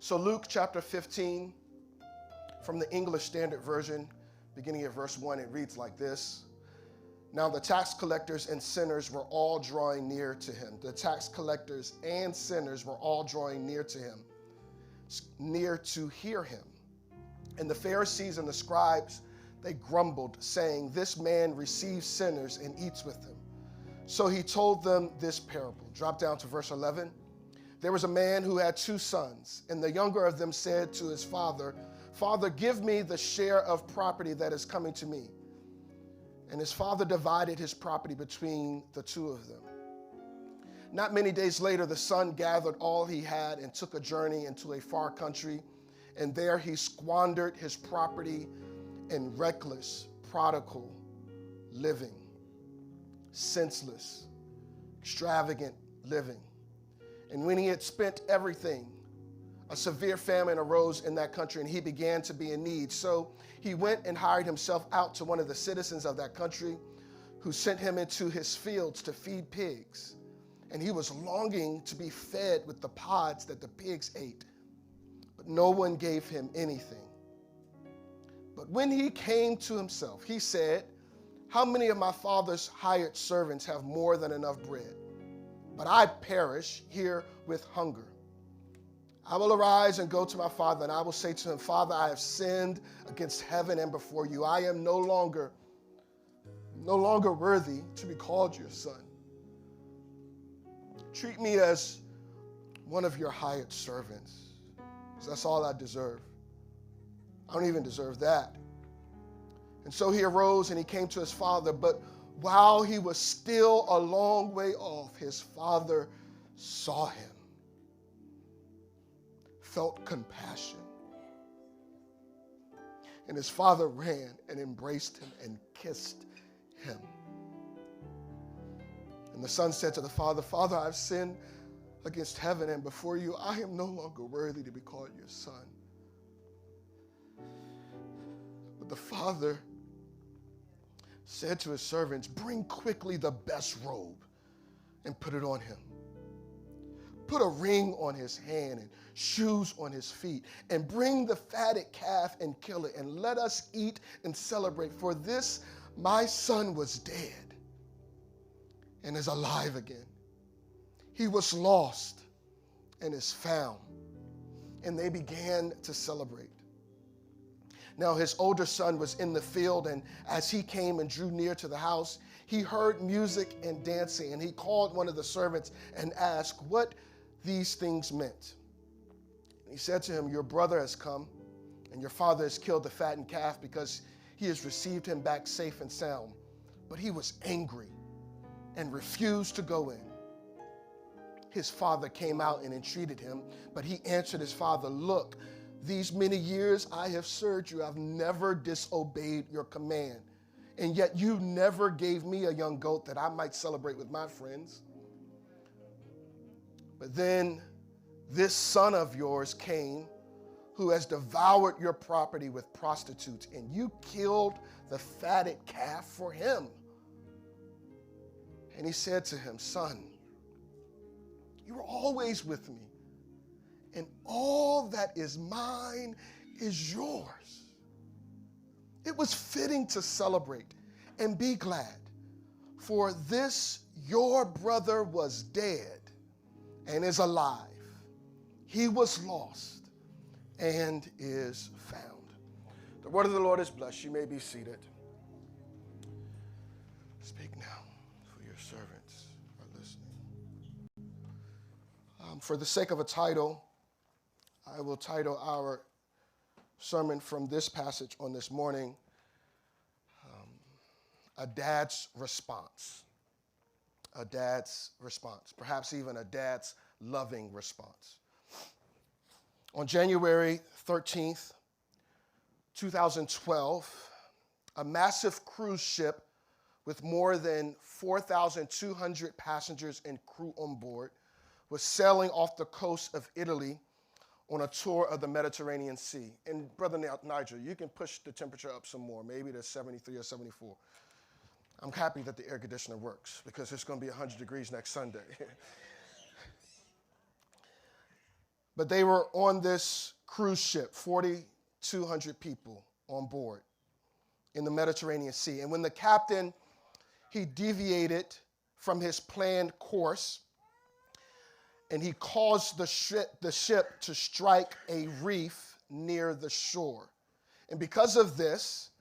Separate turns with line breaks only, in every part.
So Luke chapter 15, from the English Standard Version, beginning at verse 1, it reads like this. Now the tax collectors and sinners were all drawing near to him. The tax collectors and sinners were all drawing near to him, near to hear him. And the Pharisees and the scribes, they grumbled, saying, "This man receives sinners and eats with them." So he told them this parable. Drop down to verse 11. There was a man who had 2 sons, and the younger of them said to his father, "Father, give me the share of property that is coming to me." And his father divided his property between the 2 of them. Not many days later, the son gathered all he had and took a journey into a far country, and there he squandered his property in reckless, prodigal living, senseless, extravagant living. And when he had spent everything, a severe famine arose in that country, and he began to be in need. So he went and hired himself out to one of the citizens of that country, who sent him into his fields to feed pigs. And he was longing to be fed with the pods that the pigs ate, but no one gave him anything. But when he came to himself, he said, "How many of my father's hired servants have more than enough bread? But I perish here with hunger. I will arise and go to my father, and I will say to him, Father, I have sinned against heaven and before you. I am no longer worthy to be called your son. Treat me as one of your hired servants, because that's all I deserve. I don't even deserve that." And so he arose and he came to his father, but while he was still a long way off, his father saw him, felt compassion, and his father ran and embraced him and kissed him. And the son said to the father, "Father, I've sinned against heaven and before you. I am no longer worthy to be called your son." But the father said to his servants, "Bring quickly the best robe and put it on him. Put a ring on his hand and shoes on his feet, and bring the fatted calf and kill it, and let us eat and celebrate. For this my son was dead and is alive again. He was lost and is found." And they began to celebrate. Now his older son was in the field, and as he came and drew near to the house, he heard music and dancing, and he called one of the servants and asked what these things meant. And he said to him, "Your brother has come, and your father has killed the fattened calf because he has received him back safe and sound." But he was angry and refused to go in. His father came out and entreated him, but he answered his father, "Look, these many years I have served you. I've never disobeyed your command. And yet you never gave me a young goat that I might celebrate with my friends. But then this son of yours came, who has devoured your property with prostitutes, and you killed the fatted calf for him." And he said to him, "Son, you are always with me, and all that is mine is yours. It was fitting to celebrate and be glad, for this your brother was dead and is alive. He was lost and is found." The word of the Lord is blessed. You may be seated. Speak now, for your servants are listening. For the sake of a title, I will title our sermon from this passage on this morning, A Dad's Response. A dad's response, perhaps even a dad's loving response. On January 13th, 2012, a massive cruise ship with more than 4,200 passengers and crew on board was sailing off the coast of Italy on a tour of the Mediterranean Sea. And Brother Nigel, you can push the temperature up some more, maybe to 73 or 74. I'm happy that the air conditioner works because it's going to be 100 degrees next Sunday. But they were on this cruise ship, 4,200 people on board in the Mediterranean Sea. And when the captain, he deviated from his planned course, and he caused the ship to strike a reef near the shore. And because of this,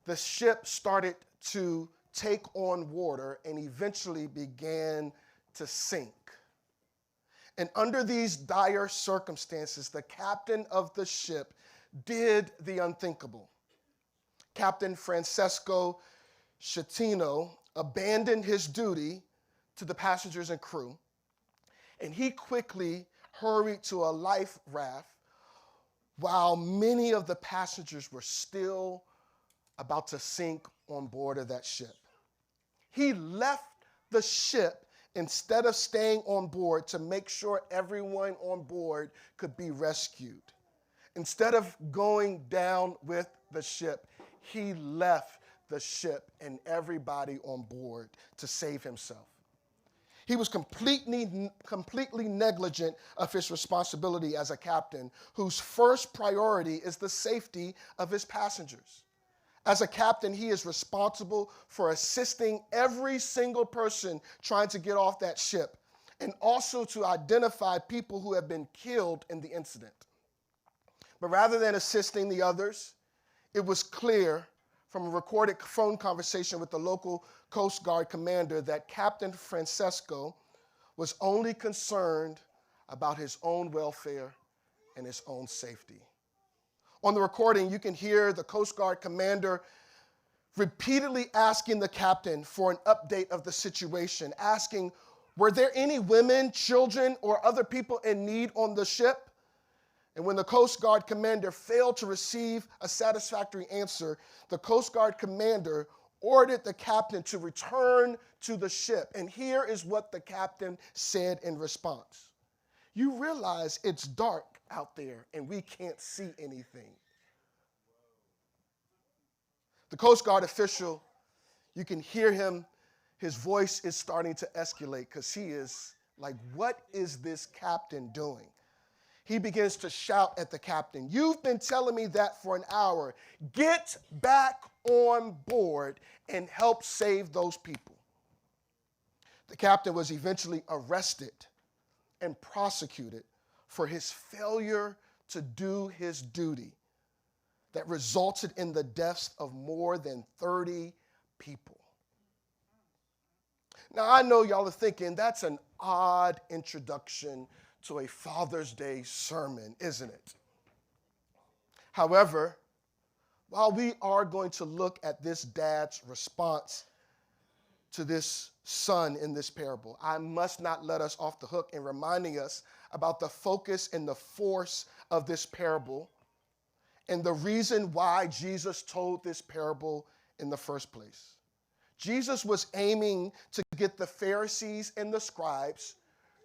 the ship started to take on water and eventually began to sink. And under these dire circumstances, the captain of the ship did the unthinkable. Captain Francesco Schettino abandoned his duty to the passengers and crew, and he quickly hurried to a life raft while many of the passengers were still about to sink on board of that ship. He left the ship instead of staying on board to make sure everyone on board could be rescued. Instead of going down with the ship, he left the ship and everybody on board to save himself. He was completely negligent of his responsibility as a captain, whose first priority is the safety of his passengers. As a captain, he is responsible for assisting every single person trying to get off that ship, and also to identify people who have been killed in the incident. But rather than assisting the others, it was clear from a recorded phone conversation with the local Coast Guard commander that Captain Francesco was only concerned about his own welfare and his own safety. On the recording, you can hear the Coast Guard commander repeatedly asking the captain for an update of the situation, asking, were there any women, children, or other people in need on the ship? And when the Coast Guard commander failed to receive a satisfactory answer, the Coast Guard commander ordered the captain to return to the ship. And here is what the captain said in response. You realize it's dark out there and we can't see anything. The Coast Guard official, you can hear him, his voice is starting to escalate because he is like, what is this captain doing? He begins to shout at the captain, you've been telling me that for an hour. Get back on board and help save those people. The captain was eventually arrested and prosecuted for his failure to do his duty that resulted in the deaths of more than 30 people. Now, I know y'all are thinking that's an odd introduction to a Father's Day sermon, isn't it? However, while we are going to look at this dad's response to this son in this parable, I must not let us off the hook in reminding us about the focus and the force of this parable and the reason why Jesus told this parable in the first place. Jesus was aiming to get the Pharisees and the scribes,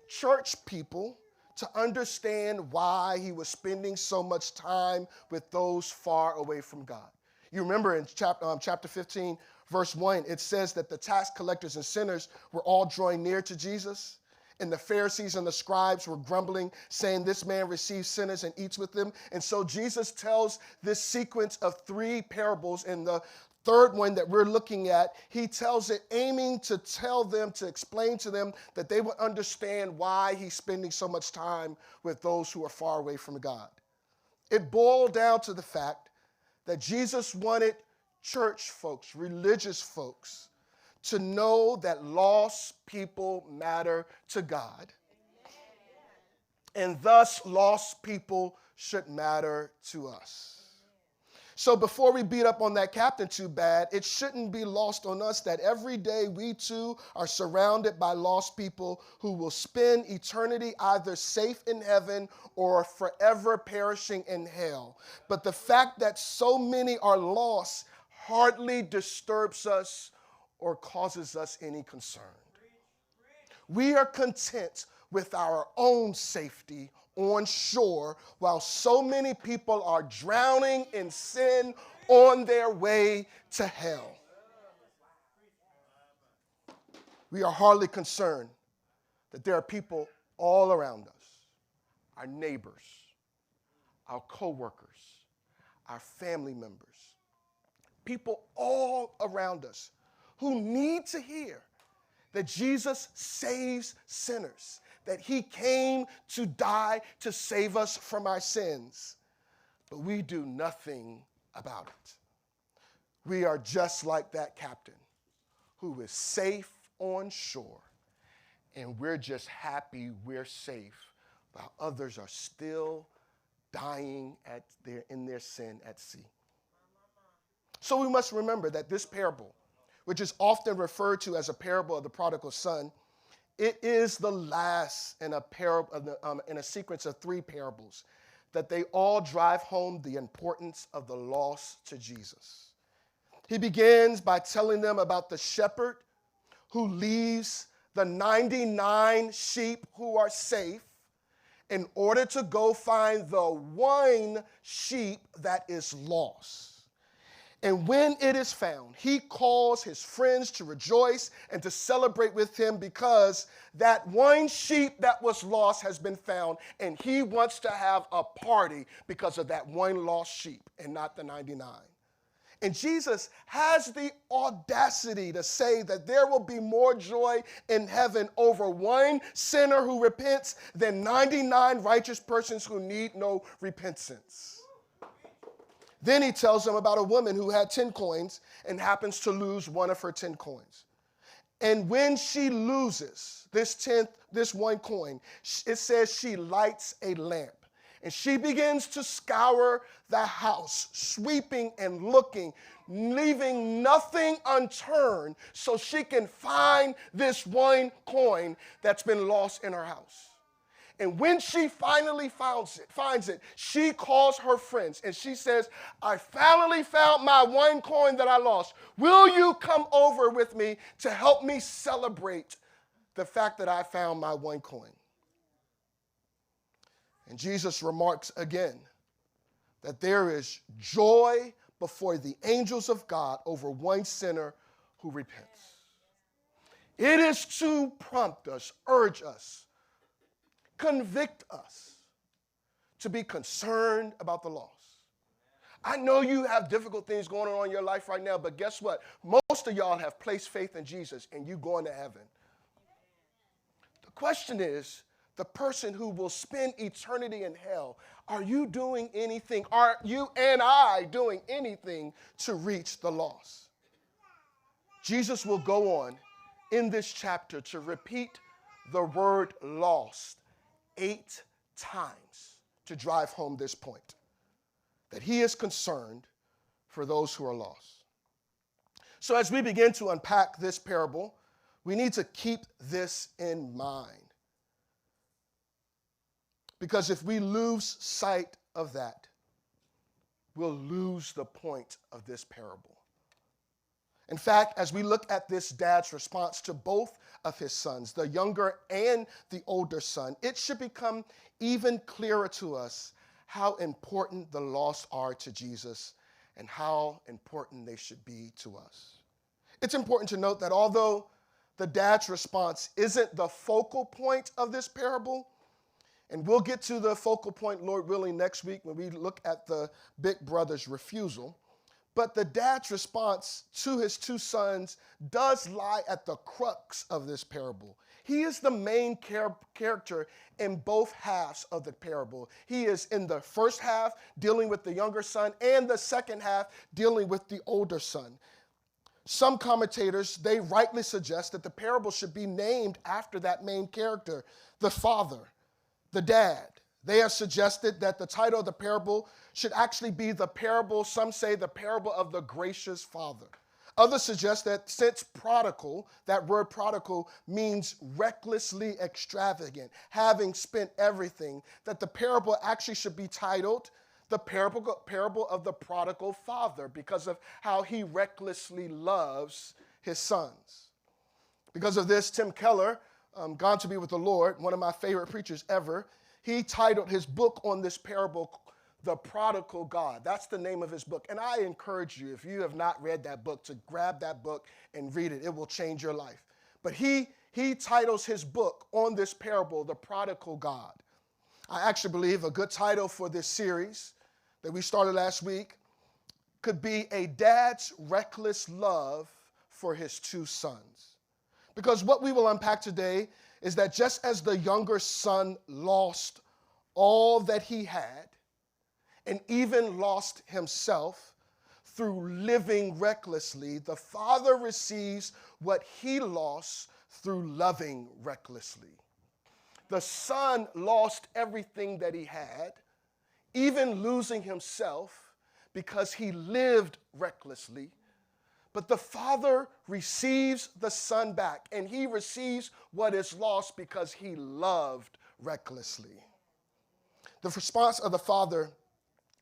church people, to understand why he was spending so much time with those far away from God. You remember in chapter 15, verse 1, it says that the tax collectors and sinners were all drawing near to Jesus, and the Pharisees and the scribes were grumbling, saying, this man receives sinners and eats with them. And so Jesus tells this sequence of 3 parables. In the third one that we're looking at, he tells it aiming to tell them, to explain to them that they would understand why he's spending so much time with those who are far away from God. It boiled down to the fact that Jesus wanted church folks, religious folks, to know that lost people matter to God, and thus lost people should matter to us. So before we beat up on that captain too bad, it shouldn't be lost on us that every day we too are surrounded by lost people who will spend eternity either safe in heaven or forever perishing in hell. But the fact that so many are lost hardly disturbs us or causes us any concern. We are content with our own safety on shore while so many people are drowning in sin on their way to hell. We are hardly concerned that there are people all around us, our neighbors, our coworkers, our family members, people all around us who need to hear that Jesus saves sinners, that he came to die to save us from our sins, but we do nothing about it. We are just like that captain who is safe on shore, and we're just happy we're safe while others are still dying in their sin at sea. So we must remember that this parable, which is often referred to as a parable of the prodigal son, it is the last in a sequence of 3 parables that they all drive home the importance of the lost to Jesus. He begins by telling them about the shepherd who leaves the 99 sheep who are safe in order to go find the one sheep that is lost. And when it is found, he calls his friends to rejoice and to celebrate with him because that one sheep that was lost has been found, and he wants to have a party because of that one lost sheep and not the 99. And Jesus has the audacity to say that there will be more joy in heaven over one sinner who repents than 99 righteous persons who need no repentance. Then he tells them about a woman who had 10 coins and happens to lose one of her 10 coins. And when she loses this one coin, it says she lights a lamp. And she begins to scour the house, sweeping and looking, leaving nothing unturned so she can find this one coin that's been lost in her house. And when she finally finds it, she calls her friends and she says, I finally found my one coin that I lost. Will you come over with me to help me celebrate the fact that I found my one coin? And Jesus remarks again that there is joy before the angels of God over one sinner who repents. It is to prompt us, urge us, convict us to be concerned about the lost. I know you have difficult things going on in your life right now, but guess what? Most of y'all have placed faith in Jesus and you going to heaven. The question is, the person who will spend eternity in hell, are you doing anything? Are you and I doing anything to reach the lost? Jesus will go on in this chapter to repeat the word lost 8 times to drive home this point, that he is concerned for those who are lost. So as we begin to unpack this parable, we need to keep this in mind. Because if we lose sight of that, we'll lose the point of this parable. In fact, as we look at this dad's response to both of his sons, the younger and the older son, it should become even clearer to us how important the lost are to Jesus and how important they should be to us. It's important to note that although the dad's response isn't the focal point of this parable, and we'll get to the focal point, Lord willing, next week when we look at the big brother's refusal, but the dad's response to his 2 sons does lie at the crux of this parable. He is the main character in both halves of the parable. He is in the first half dealing with the younger son and the second half dealing with the older son. Some commentators, they rightly suggest that the parable should be named after that main character, the father, the dad. They have suggested that the title of the parable should actually be the parable, some say the parable of the gracious father. Others suggest that since prodigal, that word prodigal means recklessly extravagant, having spent everything, that the parable actually should be titled the parable of the prodigal father because of how he recklessly loves his sons. Because of this, Tim Keller, gone to be with the Lord, one of my favorite preachers ever, he titled his book on this parable, The Prodigal God. That's the name of his book. And I encourage you, if you have not read that book, to grab that book and read it. It will change your life. But he titles his book on this parable, The Prodigal God. I actually believe a good title for this series that we started last week could be A Dad's Reckless Love for His Two Sons. Because what we will unpack today is that just as the younger son lost all that he had and even lost himself through living recklessly, the father receives what he lost through loving recklessly. The son lost everything that he had, even losing himself because he lived recklessly. But the father receives the son back, and he receives what is lost because he loved recklessly. The response of the father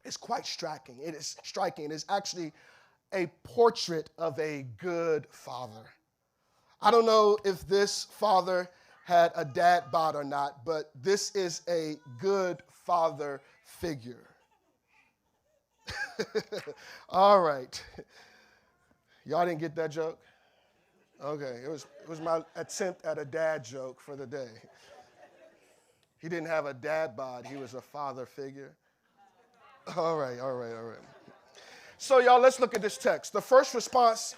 is quite striking. It is striking. It is actually a portrait of a good father. I don't know if this father had a dad bod or not, but this is a good father figure. All right. Y'all didn't get that joke? Okay, it was my attempt at a dad joke for the day. He didn't have a dad bod, he was a father figure. All right. So y'all, let's look at this text. The first response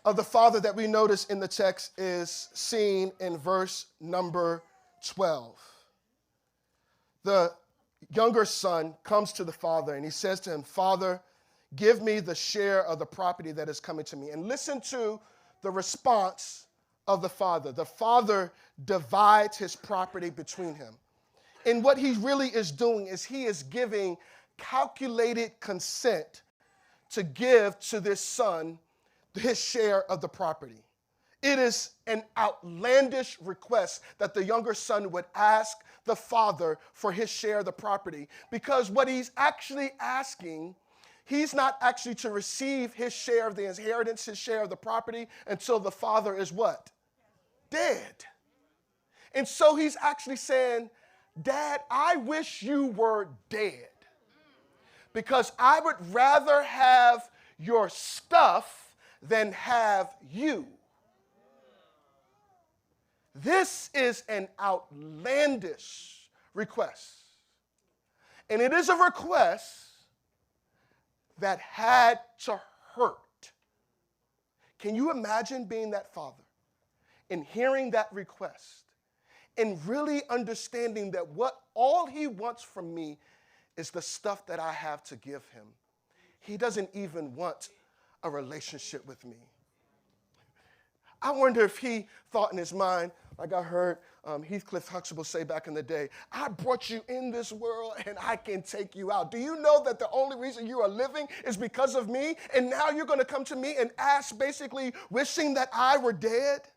of the father that we notice in the text is seen in verse number 12. The younger son comes to the father and he says to him, "Father, give me the share of the property that is coming to me." And listen to the response of the father. The father divides his property between him. And what he really is doing is he is giving calculated consent to give to this son his share of the property. It is an outlandish request that the younger son would ask the father for his share of the property, because what he's actually asking, he's not actually to receive his share of the inheritance, his share of the property, until the father is what? Dead. And so he's actually saying, "Dad, I wish you were dead, because I would rather have your stuff than have you." This is an outlandish request. And it is a request that had to hurt. Can you imagine being that father and hearing that request and really understanding that what all he wants from me is the stuff that I have to give him? He doesn't even want a relationship with me. I wonder if he thought in his mind, like I heard Heathcliff Huxtable say back in the day, "I brought you in this world and I can take you out. Do you know that the only reason you are living is because of me? And now you're going to come to me and ask, basically wishing that I were dead?"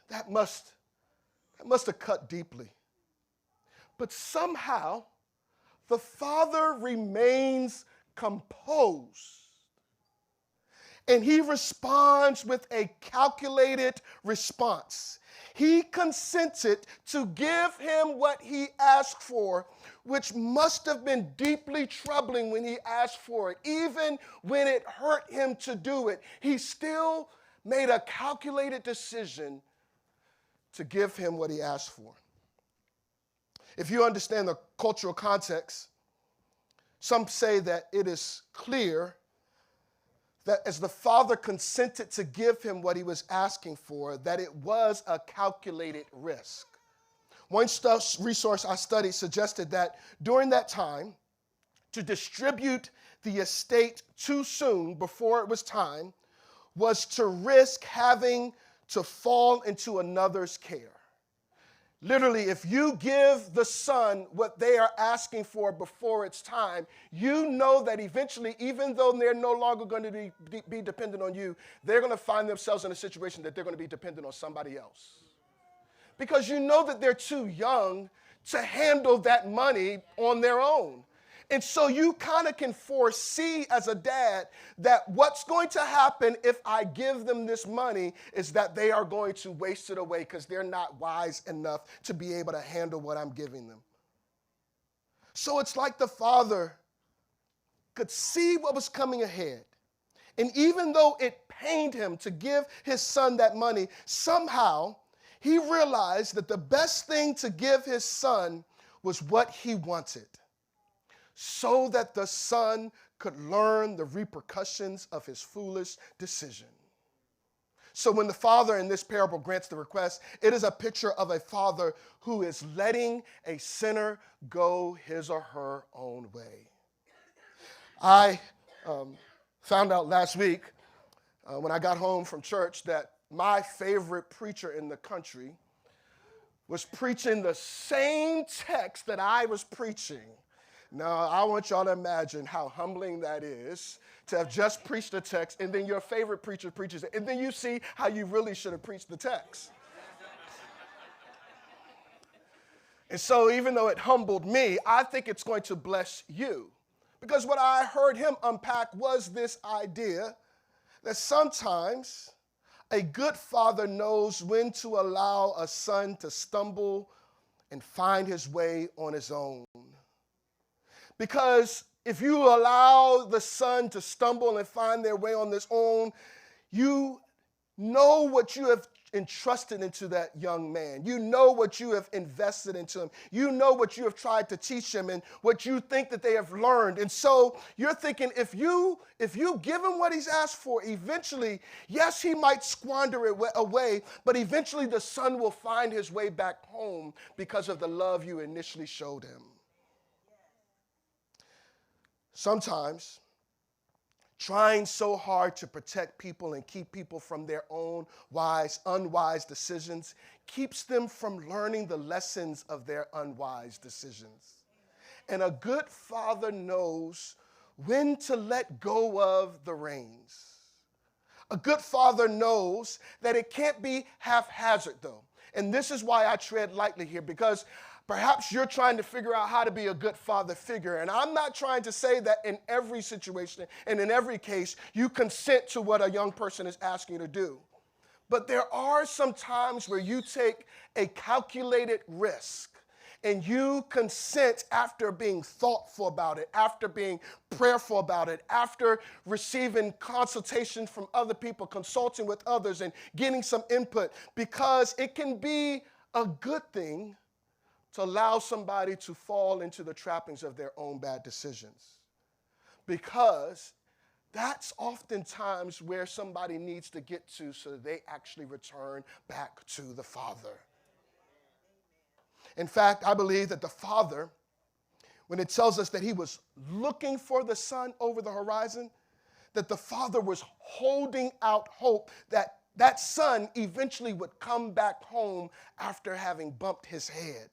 That must have cut deeply. But somehow, the father remains composed. And he responds with a calculated response. He consented to give him what he asked for, which must have been deeply troubling when he asked for it. Even when it hurt him to do it, he still made a calculated decision to give him what he asked for. If you understand the cultural context, some say that it is clear that as the father consented to give him what he was asking for, that it was a calculated risk. One resource I studied suggested that during that time, to distribute the estate too soon before it was time was to risk having to fall into another's care. Literally, if you give the son what they are asking for before it's time, you know that eventually, even though they're no longer going to be dependent on you, they're going to find themselves in a situation that they're going to be dependent on somebody else. Because you know that they're too young to handle that money on their own. And so you kind of can foresee as a dad that what's going to happen if I give them this money is that they are going to waste it away because they're not wise enough to be able to handle what I'm giving them. So it's like the father could see what was coming ahead. And even though it pained him to give his son that money, somehow he realized that the best thing to give his son was what he wanted, so that the son could learn the repercussions of his foolish decision. So when the father in this parable grants the request, it is a picture of a father who is letting a sinner go his or her own way. I found out last week when I got home from church that my favorite preacher in the country was preaching the same text that I was preaching. Now, I want y'all to imagine how humbling that is to have just preached a text and then your favorite preacher preaches it, and then you see how you really should have preached the text. And so even though it humbled me, I think it's going to bless you. Because what I heard him unpack was this idea that sometimes a good father knows when to allow a son to stumble and find his way on his own. Because if you allow the son to stumble and find their way on his own, you know what you have entrusted into that young man. You know what you have invested into him. You know what you have tried to teach him and what you think that they have learned. And so you're thinking, if you give him what he's asked for, eventually, yes, he might squander it away, but eventually the son will find his way back home because of the love you initially showed him. Sometimes, trying so hard to protect people and keep people from their own unwise decisions keeps them from learning the lessons of their unwise decisions. And a good father knows when to let go of the reins. A good father knows that it can't be haphazard, though. And this is why I tread lightly here, because perhaps you're trying to figure out how to be a good father figure. And I'm not trying to say that in every situation and in every case, you consent to what a young person is asking you to do. But there are some times where you take a calculated risk and you consent after being thoughtful about it, after being prayerful about it, after receiving consultation from other people, consulting with others and getting some input, because it can be a good thing to allow somebody to fall into the trappings of their own bad decisions. Because that's oftentimes where somebody needs to get to so that they actually return back to the Father. In fact, I believe that the Father, when it tells us that he was looking for the Son over the horizon, that the Father was holding out hope that that Son eventually would come back home after having bumped his head.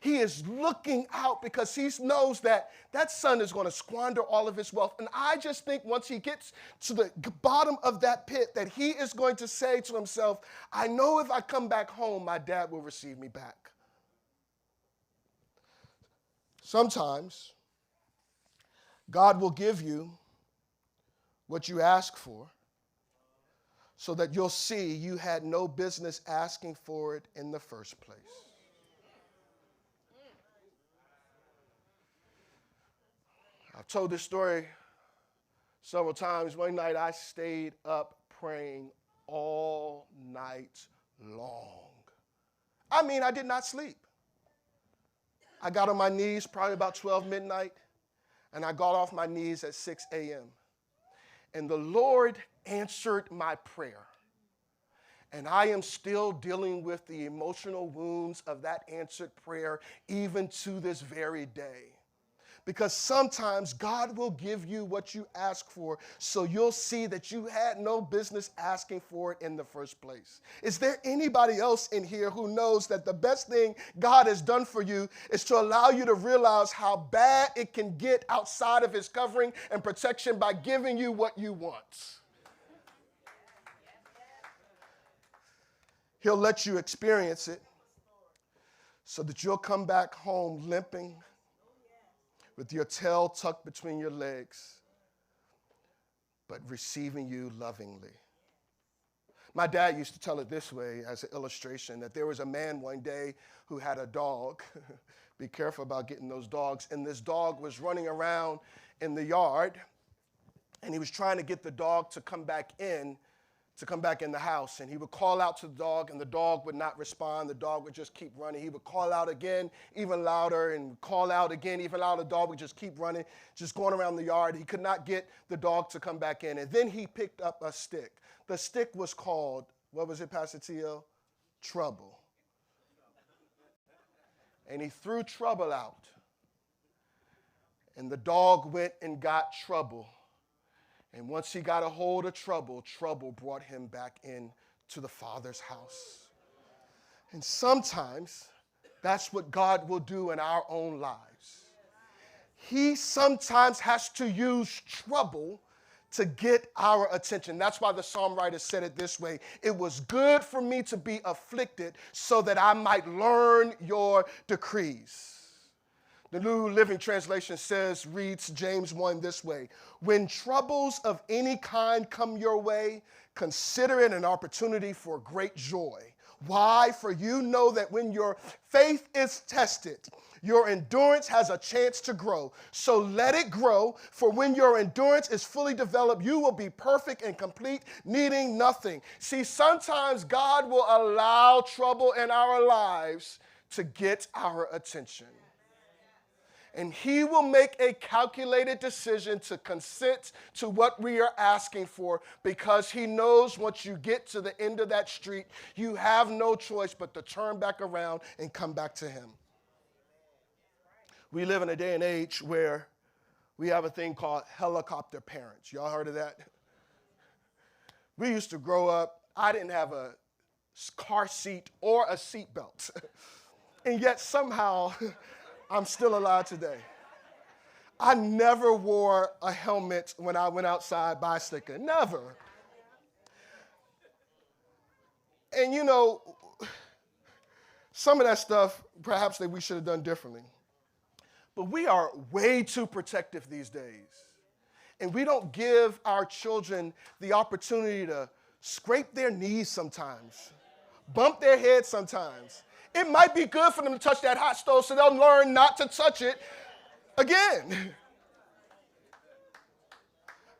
He is looking out because he knows that that son is going to squander all of his wealth. And I just think once he gets to the bottom of that pit, that he is going to say to himself, I know if I come back home, my dad will receive me back. Sometimes God will give you what you ask for so that you'll see you had no business asking for it in the first place. I've told this story several times. One night I stayed up praying all night long. I mean, I did not sleep. I got on my knees probably about 12 midnight, and I got off my knees at 6 a.m. And the Lord answered my prayer. And I am still dealing with the emotional wounds of that answered prayer even to this very day. Because sometimes God will give you what you ask for so you'll see that you had no business asking for it in the first place. Is there anybody else in here who knows that the best thing God has done for you is to allow you to realize how bad it can get outside of his covering and protection by giving you what you want? He'll let you experience it so that you'll come back home limping, with your tail tucked between your legs, but receiving you lovingly. My dad used to tell it this way as an illustration, that there was a man one day who had a dog. Be careful about getting those dogs. And this dog was running around in the yard, and he was trying to get the dog to come back in to come back in the house, and he would call out to the dog, and the dog would not respond. The dog would just keep running. He would call out again, even louder, and call out again, even louder. The dog would just keep running, just going around the yard. He could not get the dog to come back in. And then he picked up a stick. The stick was called, what was it, Pastor T.O.? Trouble. And he threw Trouble out. And the dog went and got Trouble. And once he got a hold of Trouble, Trouble brought him back in to the Father's house. And sometimes that's what God will do in our own lives. He sometimes has to use trouble to get our attention. That's why the psalm writer said it this way: it was good for me to be afflicted so that I might learn your decrees. The New Living Translation reads James 1 this way: when troubles of any kind come your way, consider it an opportunity for great joy. Why? For you know that when your faith is tested, your endurance has a chance to grow. So let it grow, for when your endurance is fully developed, you will be perfect and complete, needing nothing. See, sometimes God will allow trouble in our lives to get our attention. And he will make a calculated decision to consent to what we are asking for, because he knows once you get to the end of that street, you have no choice but to turn back around and come back to him. We live in a day and age where we have a thing called helicopter parents. Y'all heard of that? We used to grow up, I didn't have a car seat or a seat belt. And yet somehow I'm still alive today. I never wore a helmet when I went outside bicycling. Never. And you know, some of that stuff, perhaps that we should have done differently. But we are way too protective these days. And we don't give our children the opportunity to scrape their knees sometimes, bump their heads sometimes. It might be good for them to touch that hot stove so they'll learn not to touch it again.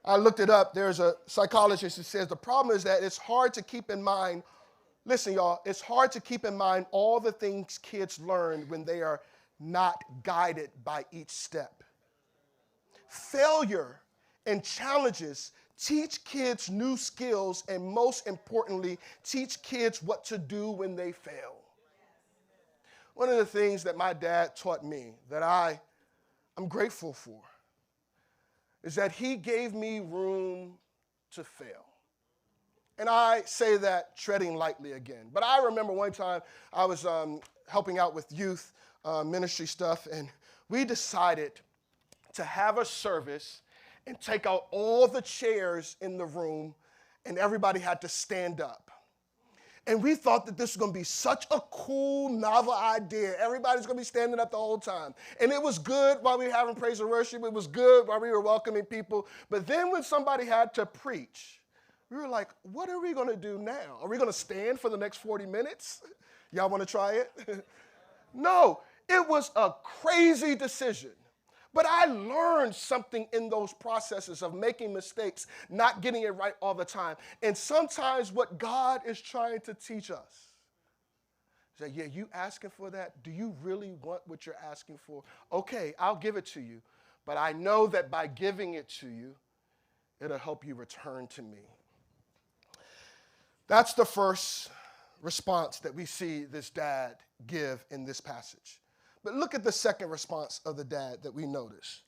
I looked it up. There's a psychologist who says the problem is that it's hard to keep in mind, listen, y'all, it's hard to keep in mind all the things kids learn when they are not guided by each step. Failure and challenges teach kids new skills, and most importantly, teach kids what to do when they fail. One of the things that my dad taught me that I'm grateful for is that he gave me room to fail. And I say that treading lightly again. But I remember one time I was helping out with youth ministry stuff, and we decided to have a service and take out all the chairs in the room, and everybody had to stand up. And we thought that this was going to be such a cool, novel idea. Everybody's going to be standing up the whole time. And it was good while we were having praise and worship. It was good while we were welcoming people. But then when somebody had to preach, we were like, what are we going to do now? Are we going to stand for the next 40 minutes? Y'all want to try it? No, it was a crazy decision. But I learned something in those processes of making mistakes, not getting it right all the time. And sometimes what God is trying to teach us is that, yeah, you asking for that? Do you really want what you're asking for? Okay, I'll give it to you. But I know that by giving it to you, it'll help you return to me. That's the first response that we see this dad give in this passage. But look at the second response of the dad that we notice.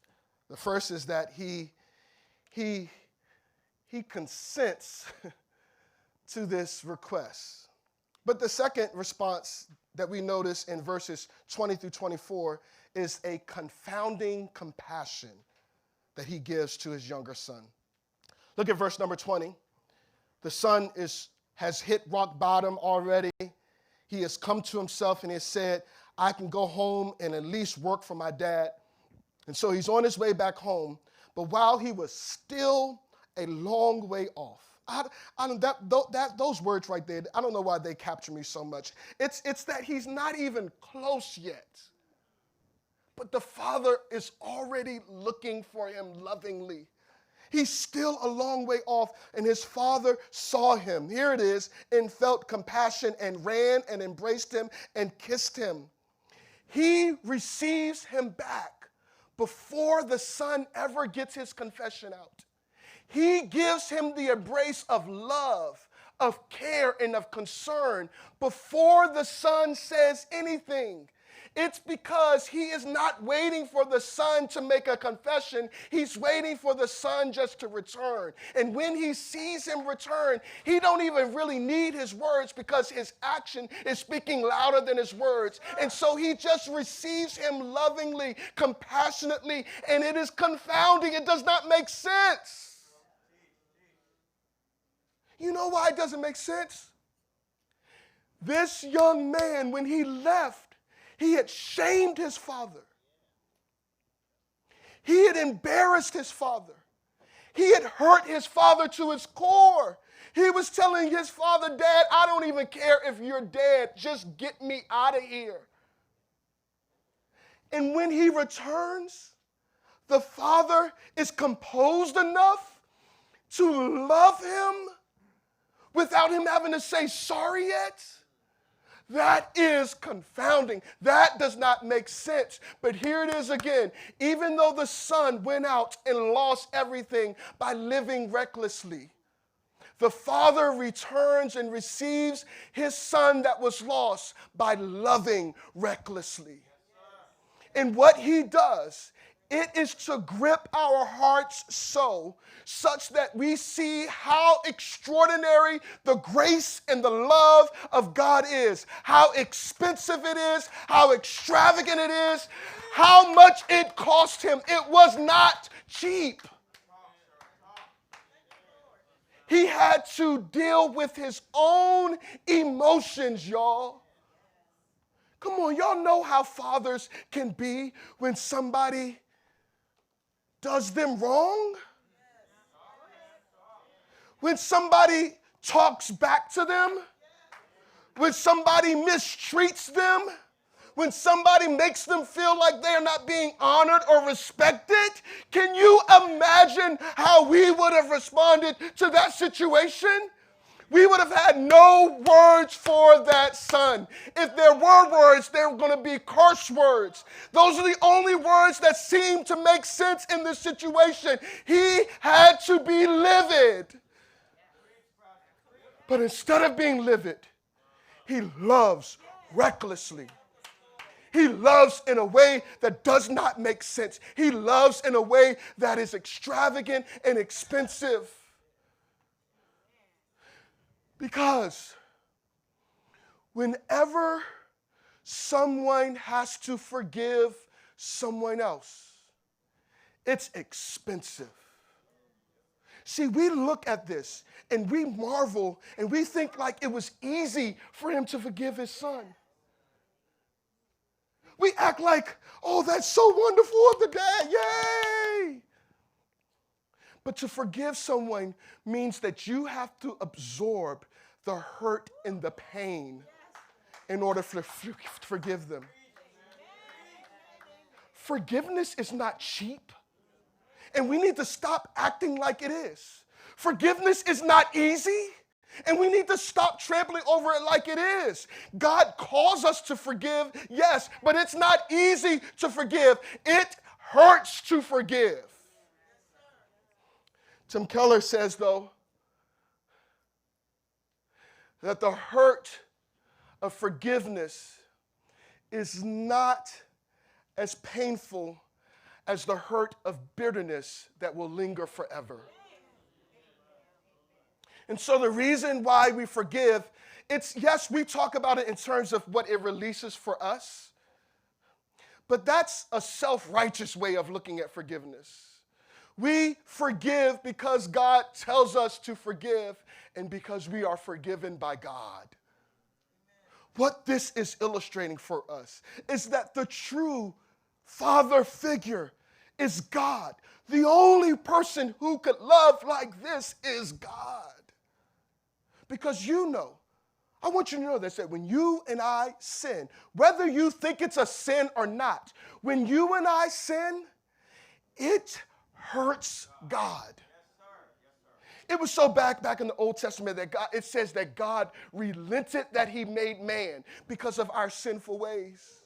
The first is that he consents to this request. But the second response that we notice in verses 20 through 24 is a confounding compassion that he gives to his younger son. Look at verse number 20. The son has hit rock bottom already. He has come to himself and he has said, I can go home and at least work for my dad. And so he's on his way back home. But while he was still a long way off, those words right there, I don't know why they capture me so much. It's that he's not even close yet. But the father is already looking for him lovingly. He's still a long way off, and his father saw him. Here it is, and felt compassion and ran and embraced him and kissed him. He receives him back before the son ever gets his confession out. He gives him the embrace of love, of care, and of concern before the son says anything. It's because he is not waiting for the son to make a confession. He's waiting for the son just to return. And when he sees him return, he don't even really need his words because his action is speaking louder than his words. And so he just receives him lovingly, compassionately, and it is confounding. It does not make sense. You know why it doesn't make sense? This young man, when he left, he had shamed his father. He had embarrassed his father. He had hurt his father to his core. He was telling his father, Dad, I don't even care if you're dead. Just get me out of here. And when he returns, the father is composed enough to love him without him having to say sorry yet. That is confounding. That does not make sense. But here it is again. Even though the son went out and lost everything by living recklessly, the father returns and receives his son that was lost by loving recklessly. And what he does, it is to grip our hearts so, such that we see how extraordinary the grace and the love of God is, how expensive it is, how extravagant it is, how much it cost him. It was not cheap. He had to deal with his own emotions, y'all. Come on, y'all know how fathers can be when somebody does them wrong? When somebody talks back to them? When somebody mistreats them? When somebody makes them feel like they're not being honored or respected? Can you imagine how we would have responded to that situation? We would have had no words for that son. If there were words, they were going to be curse words. Those are the only words that seem to make sense in this situation. He had to be livid. But instead of being livid, he loves recklessly. He loves in a way that does not make sense. He loves in a way that is extravagant and expensive. Because whenever someone has to forgive someone else, it's expensive. See, we look at this and we marvel and we think like it was easy for him to forgive his son. We act like, oh, that's so wonderful of the dad, yay! But to forgive someone means that you have to absorb the hurt and the pain in order to forgive them. Forgiveness is not cheap, and we need to stop acting like it is. Forgiveness is not easy, and we need to stop trampling over it like it is. God calls us to forgive, yes, but it's not easy to forgive. It hurts to forgive. Tim Keller says, though, that the hurt of forgiveness is not as painful as the hurt of bitterness that will linger forever. And so the reason why we forgive, it's, yes, we talk about it in terms of what it releases for us, but that's a self-righteous way of looking at forgiveness. We forgive because God tells us to forgive and because we are forgiven by God. What this is illustrating for us is that the true father figure is God. The only person who could love like this is God. Because I want you to know this, that when you and I sin, whether you think it's a sin or not, when you and I sin, it hurts God. It was so back in the Old Testament that it says that God relented that he made man because of our sinful ways.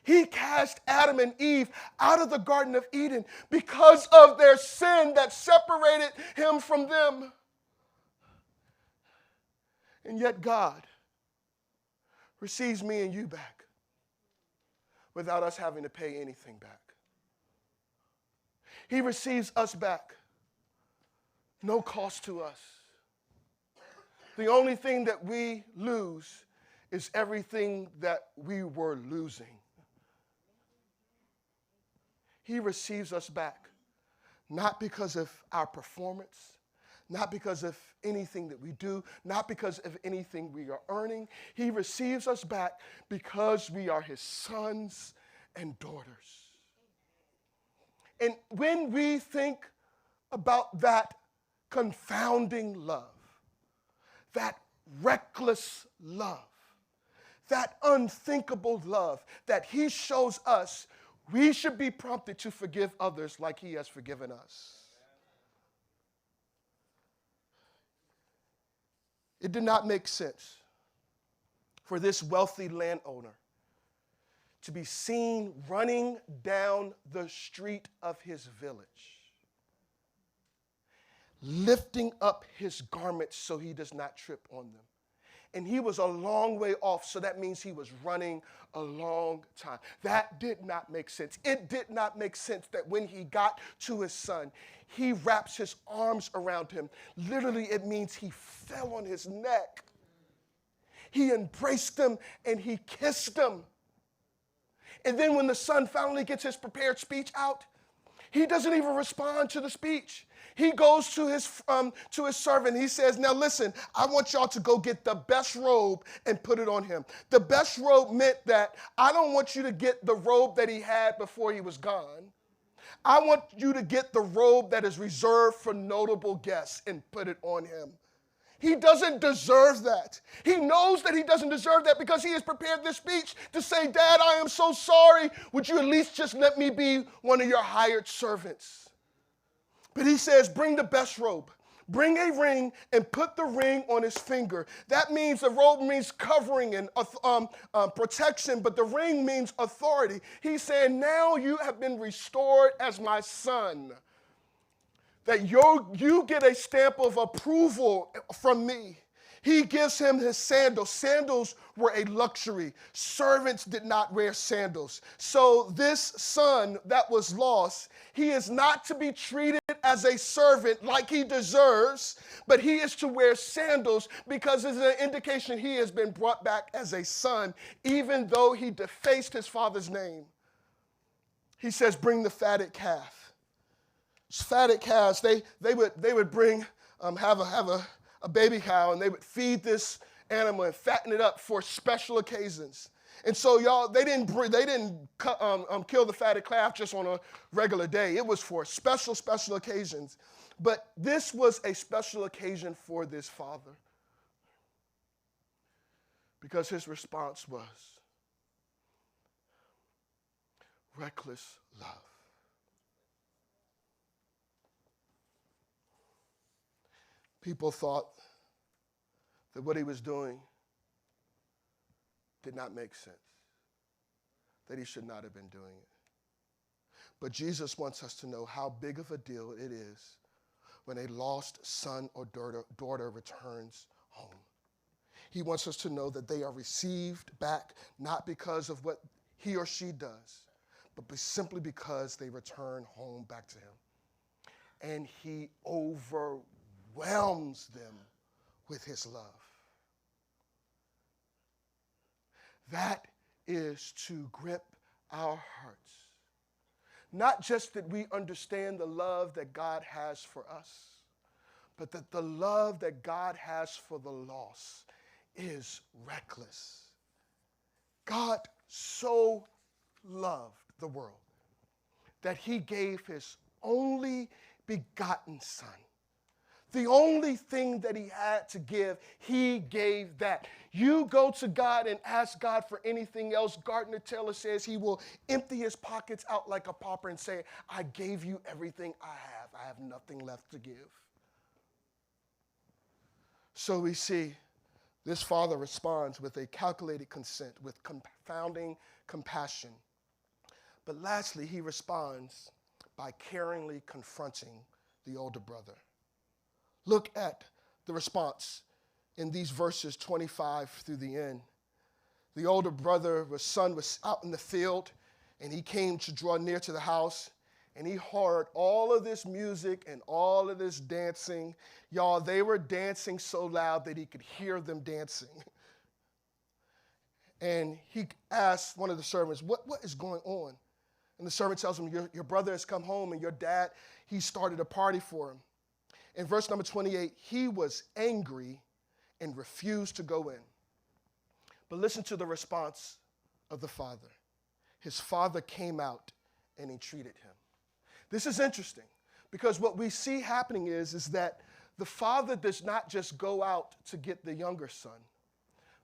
He cast Adam and Eve out of the Garden of Eden because of their sin that separated him from them. And yet God receives me and you back without us having to pay anything back. He receives us back, no cost to us. The only thing that we lose is everything that we were losing. He receives us back, not because of our performance, not because of anything that we do, not because of anything we are earning. He receives us back because we are his sons and daughters. And when we think about that confounding love, that reckless love, that unthinkable love that he shows us, we should be prompted to forgive others like he has forgiven us. It did not make sense for this wealthy landowner to be seen running down the street of his village, lifting up his garments so he does not trip on them. And he was a long way off, so that means he was running a long time. That did not make sense. It did not make sense that when he got to his son, he wraps his arms around him. Literally, it means he fell on his neck. He embraced him and he kissed him. And then when the son finally gets his prepared speech out, he doesn't even respond to the speech. He goes to his servant. He says, now listen, I want y'all to go get the best robe and put it on him. The best robe meant that I don't want you to get the robe that he had before he was gone. I want you to get the robe that is reserved for notable guests and put it on him. He doesn't deserve that. He knows that he doesn't deserve that because he has prepared this speech to say, Dad, I am so sorry. Would you at least just let me be one of your hired servants? But he says, bring the best robe. Bring a ring and put the ring on his finger. That means the robe means covering and protection, but the ring means authority. He's saying, now you have been restored as my son. That you get a stamp of approval from me. He gives him his sandals. Sandals were a luxury. Servants did not wear sandals. So this son that was lost, he is not to be treated as a servant like he deserves, but he is to wear sandals because it's an indication he has been brought back as a son, even though he defaced his father's name. He says, bring the fatted calf. Fatted calves, they would bring, have a baby cow, and they would feed this animal and fatten it up for special occasions. And so y'all, they didn't kill the fatted calf just on a regular day. It was for special occasions. But this was a special occasion for this father because his response was reckless love. People thought that what he was doing did not make sense, that he should not have been doing it. But Jesus wants us to know how big of a deal it is when a lost son or daughter returns home. He wants us to know that they are received back not because of what he or she does, but simply because they return home back to him. And he overwhelms them with his love. That is to grip our hearts. Not just that we understand the love that God has for us, but that the love that God has for the lost is reckless. God so loved the world that he gave his only begotten son. The only thing that he had to give, he gave that. You go to God and ask God for anything else. Gardner Taylor says he will empty his pockets out like a pauper and say, I gave you everything I have. I have nothing left to give. So we see this father responds with a calculated consent, with confounding compassion. But lastly, he responds by caringly confronting the older brother. Look at the response in these verses 25 through the end. The older brother's son was out in the field, and he came to draw near to the house, and he heard all of this music and all of this dancing. Y'all, they were dancing so loud that he could hear them dancing. And he asked one of the servants, what is going on? And the servant tells him, your brother has come home, and your dad, he started a party for him. In verse number 28, he was angry and refused to go in. But listen to the response of the father. His father came out and entreated him. This is interesting because what we see happening is that the father does not just go out to get the younger son,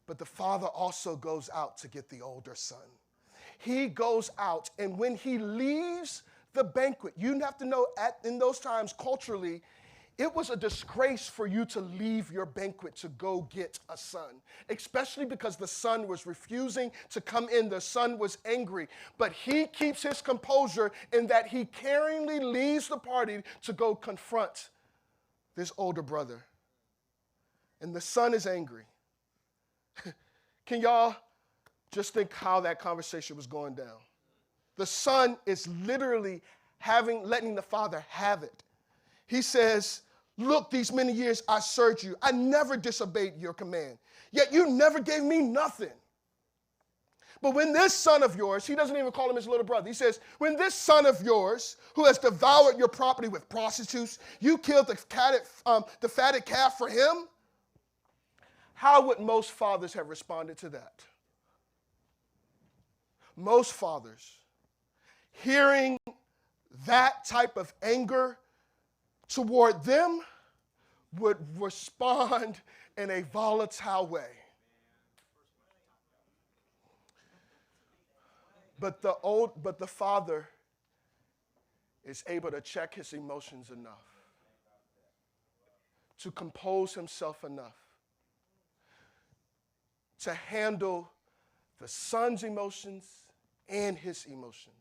but the father also goes out to get the older son. He goes out, and when he leaves the banquet, you have to know in those times culturally, it was a disgrace for you to leave your banquet to go get a son, especially because the son was refusing to come in. The son was angry, but he keeps his composure in that he caringly leaves the party to go confront this older brother. And the son is angry. Can y'all just think how that conversation was going down? The son is literally letting the father have it. He says, look, these many years I served you. I never disobeyed your command. Yet you never gave me nothing. But when this son of yours, he doesn't even call him his little brother. He says, when this son of yours, who has devoured your property with prostitutes, you killed the fatted calf for him, how would most fathers have responded to that? Most fathers, hearing that type of anger toward them, would respond in a volatile way. But the father is able to check his emotions enough, to compose himself enough, to handle the son's emotions and his emotions.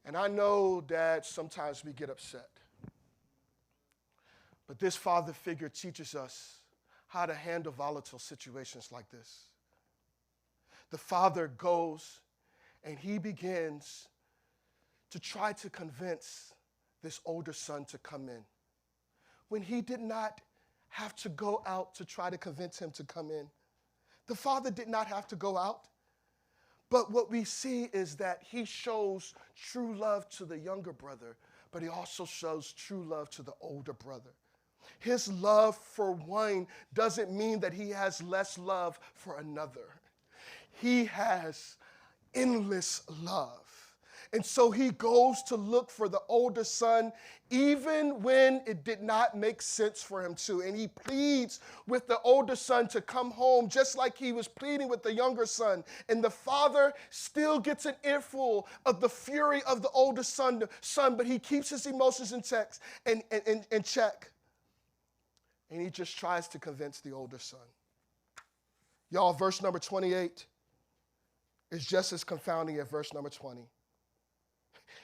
And I know, Dad, sometimes we get upset. But this father figure teaches us how to handle volatile situations like this. The father goes and he begins to try to convince this older son to come in, when he did not have to go out to try to convince him to come in. The father did not have to go out. But what we see is that he shows true love to the younger brother, but he also shows true love to the older brother. His love for one doesn't mean that he has less love for another. He has endless love. And so he goes to look for the older son, even when it did not make sense for him to. And he pleads with the older son to come home, just like he was pleading with the younger son. And the father still gets an earful of the fury of the older son, but he keeps his emotions in check. And he just tries to convince the older son. Y'all, verse number 28 is just as confounding as verse number 20.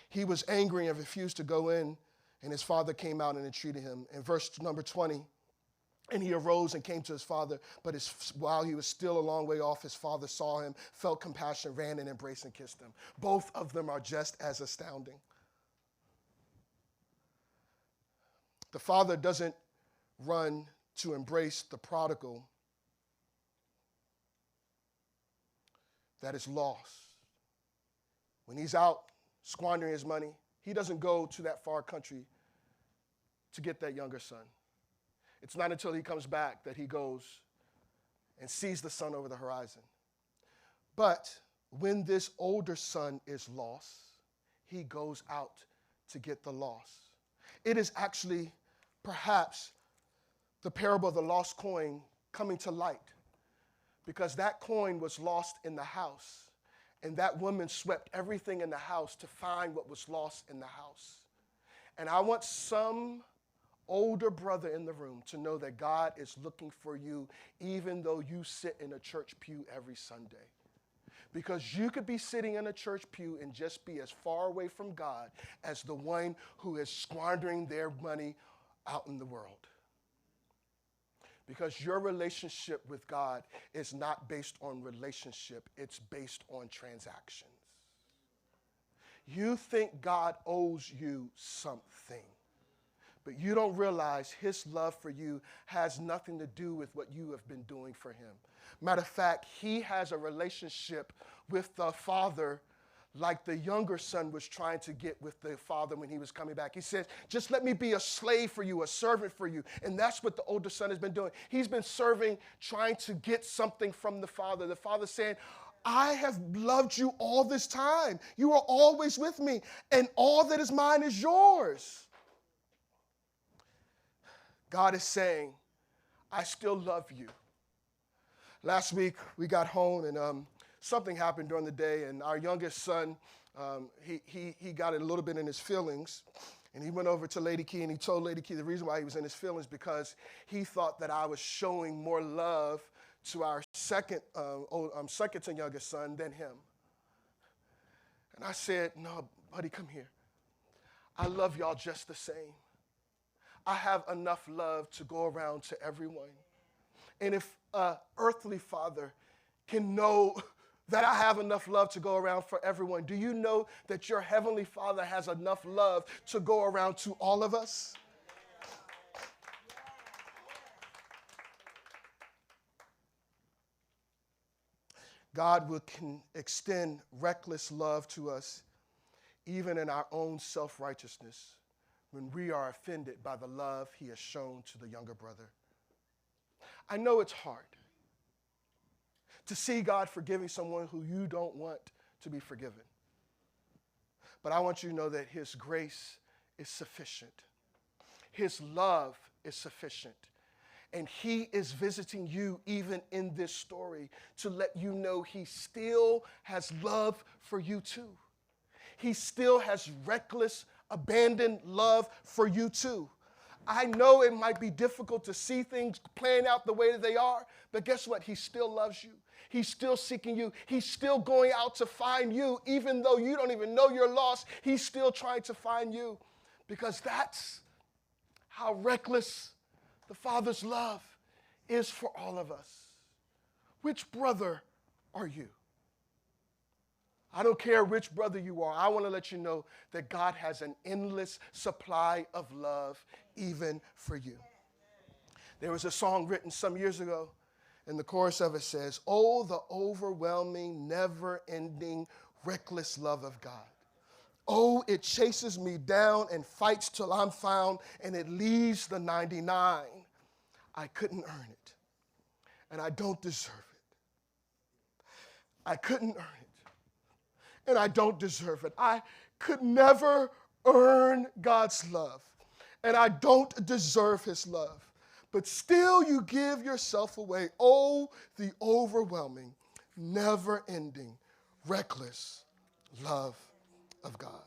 He was angry and refused to go in, and his father came out and entreated him. In verse number 20, and he arose and came to his father, but while he was still a long way off, his father saw him, felt compassion, ran and embraced and kissed him. Both of them are just as astounding. The father doesn't run to embrace the prodigal that is lost. When he's out squandering his money, he doesn't go to that far country to get that younger son. It's not until he comes back that he goes and sees the son over the horizon. But when this older son is lost, he goes out to get the lost. It is actually perhaps the parable of the lost coin coming to light, because that coin was lost in the house. And that woman swept everything in the house to find what was lost in the house. And I want some older brother in the room to know that God is looking for you, even though you sit in a church pew every Sunday. Because you could be sitting in a church pew and just be as far away from God as the one who is squandering their money out in the world. Because your relationship with God is not based on relationship, it's based on transactions. You think God owes you something, but you don't realize his love for you has nothing to do with what you have been doing for him. Matter of fact, he has a relationship with the Father like the younger son was trying to get with the father when he was coming back. He says, just let me be a slave for you, a servant for you. And that's what the older son has been doing. He's been serving, trying to get something from the father. The father saying, I have loved you all this time. You are always with me, and all that is mine is yours. God is saying, I still love you. Last week, we got home, and something happened during the day, and our youngest son, he got a little bit in his feelings, and he went over to Lady Key, and he told Lady Key the reason why he was in his feelings because he thought that I was showing more love to our second to youngest son than him. And I said, no, buddy, come here. I love y'all just the same. I have enough love to go around to everyone. And if an earthly father can know that I have enough love to go around for everyone, do you know that your heavenly Father has enough love to go around to all of us? God can extend reckless love to us even in our own self-righteousness when we are offended by the love he has shown to the younger brother. I know it's hard to see God forgiving someone who you don't want to be forgiven. But I want you to know that his grace is sufficient. His love is sufficient. And he is visiting you even in this story to let you know he still has love for you too. He still has reckless, abandoned love for you too. I know it might be difficult to see things playing out the way that they are, but guess what? He still loves you. He's still seeking you. He's still going out to find you. Even though you don't even know you're lost, he's still trying to find you because that's how reckless the Father's love is for all of us. Which brother are you? I don't care which brother you are. I want to let you know that God has an endless supply of love even for you. There was a song written some years ago, and the chorus of it says, oh, the overwhelming, never-ending, reckless love of God. Oh, it chases me down and fights till I'm found, and it leaves the 99. I couldn't earn it, and I don't deserve it. I couldn't earn it, and I don't deserve it. I could never earn God's love, and I don't deserve his love. But still you give yourself away. Oh, the overwhelming, never-ending, reckless love of God.